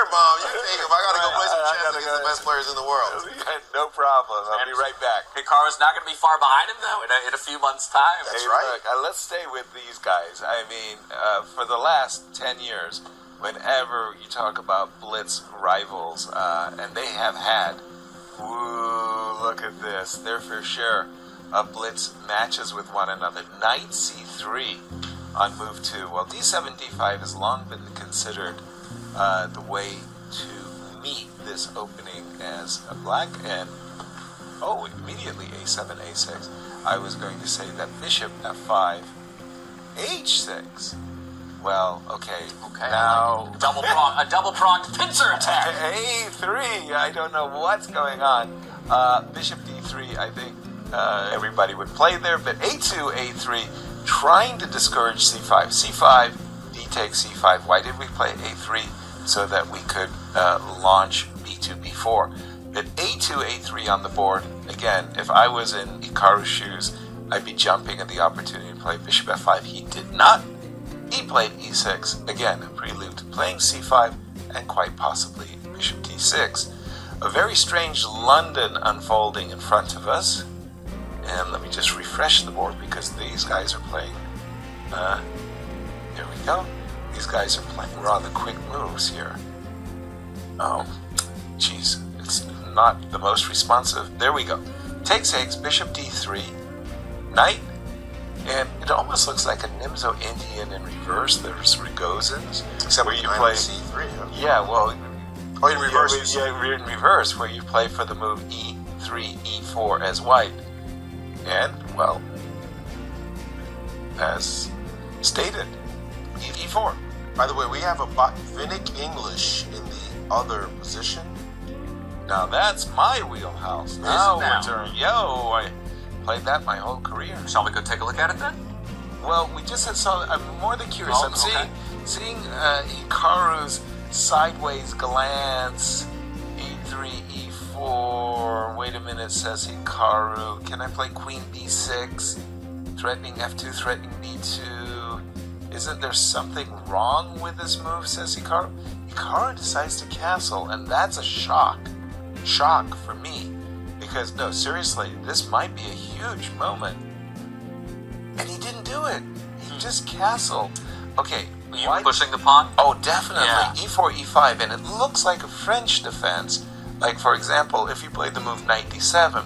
Mom. You take him. I gotta go play some chess against the best players in the world. No problem. I'll be right back. Hikaru's not going to be far behind him, though, in a few months' time. That's right. Look, let's stay with these guys. I mean, for the last 10 years, whenever you talk about blitz rivals, and they have had, look at this, their fair share of blitz matches with one another. Knight c3 on move 2. Well, d7, d5 has long been considered the way to meet this opening as a black, and immediately a7, a6. I was going to say that bishop f5, h6. Well, okay. Now a double-pronged pincer attack. a3. I don't know what's going on. Bishop d3. I think everybody would play there, but a2, a3, trying to discourage c5. c5, d takes c5. Why did we play a3? So that we could launch b2, b4. But a2, a3 on the board. Again, if I was in Hikaru's shoes, I'd be jumping at the opportunity to play bishop f5. He did not. He played e6. Again, a prelude to playing c5 and quite possibly bishop d6. A very strange London unfolding in front of us. And let me just refresh the board because these guys are playing. There we go. These guys are playing rather quick moves here. Oh, geez, it's not the most responsive. There we go. Takes, bishop d3, knight, and it almost looks like a Nimzo Indian in reverse. There's Ragozins, except where you play c3. Huh? Yeah, well, in reverse. In reverse, where you play for the move e3, e4 as white, and well, as stated, e4. By the way, we have a Finnick English in the other position. Now that's my wheelhouse. Now we're turning. I played that my whole career. Shall we go take a look at it then? Well, we just saw. I'm more than curious. Oh, I'm seeing Hikaru's sideways glance. E3, e4. Wait a minute, says Hikaru. Can I play queen b6? Threatening f2, threatening b2. Isn't there something wrong with this move, says Hikaru? Hikaru decides to castle, and that's a shock. Shock for me. Because, no, seriously, this might be a huge moment. And he didn't do it. He just castled. Okay. You pushing the pawn? Oh, definitely. Yeah. e4, e5, and it looks like a French defense. Like, for example, if you played the move knight d7,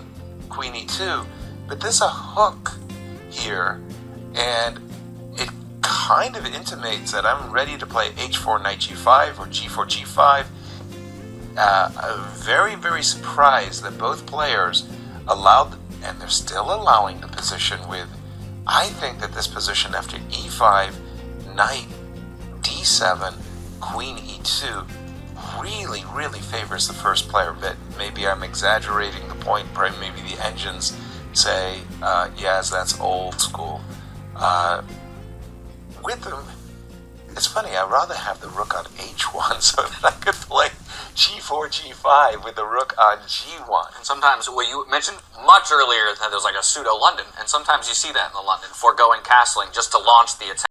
queen e2, but there's a hook here, and it kind of intimates that I'm ready to play h4, knight g5, or g4, g5. Very, very surprised that both players allowed, and they're still allowing the position with, I think that this position after e5, knight d7, queen e2, really, really favors the first player. But maybe I'm exaggerating the point. Maybe the engines say, yes, that's old school. With them, it's funny, I'd rather have the rook on h1 so that I could play g4, g5 with the rook on g1. And sometimes, well, you mentioned much earlier that there's like a pseudo-London, and sometimes you see that in the London, foregoing castling just to launch the attack.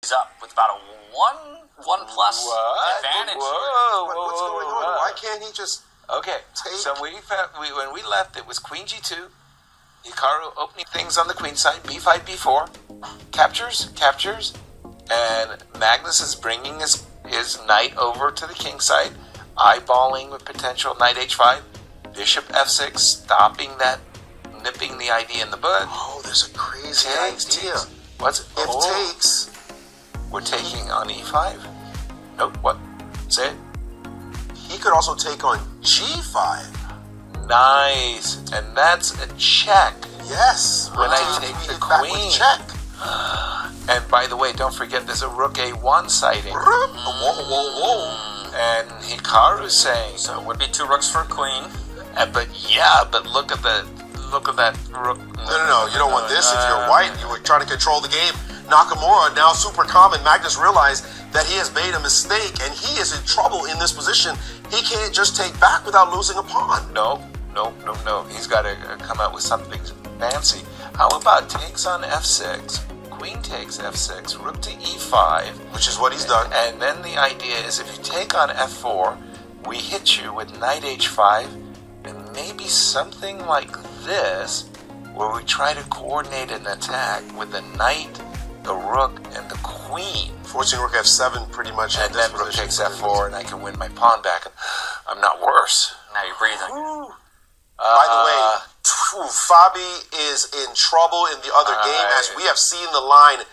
He's up with about a 1+ advantage. What's going on? Why can't he just... Okay, so when we left, it was Queen G2. Hikaru opening things on the queen side, B5, B4. Captures. And Magnus is bringing his knight over to the king side, eyeballing with potential knight H5. Bishop F6, stopping that, nipping the idea in the bud. Oh, there's a crazy idea. Takes. We're taking on E5? Nope, what? Say it. He could also take on G5. Nice. And that's a check. Yes. When I take the queen. Check. And by the way, don't forget there's a rook A1 sighting. Whoa. And Hikaru's saying... So it would be 2 rooks for a queen. But look at that rook. No. You don't want this. If you're white, you were trying to control the game. Nakamura, now super common. Magnus realized that he has made a mistake and he is in trouble in this position. He can't just take back without losing a pawn. No. He's got to come out with something fancy. How about takes on F6? Queen takes F6, rook to E5. Which is what he's done. And then the idea is if you take on F4, we hit you with knight H5, and maybe something like this, where we try to coordinate an attack with the knight, the rook, and the queen. Forcing rook F7 pretty much. And then rook takes F4, and I can win my pawn back. I'm not worse. Now you're breathing. By the way, Fabi is in trouble in the other game, as we have seen the line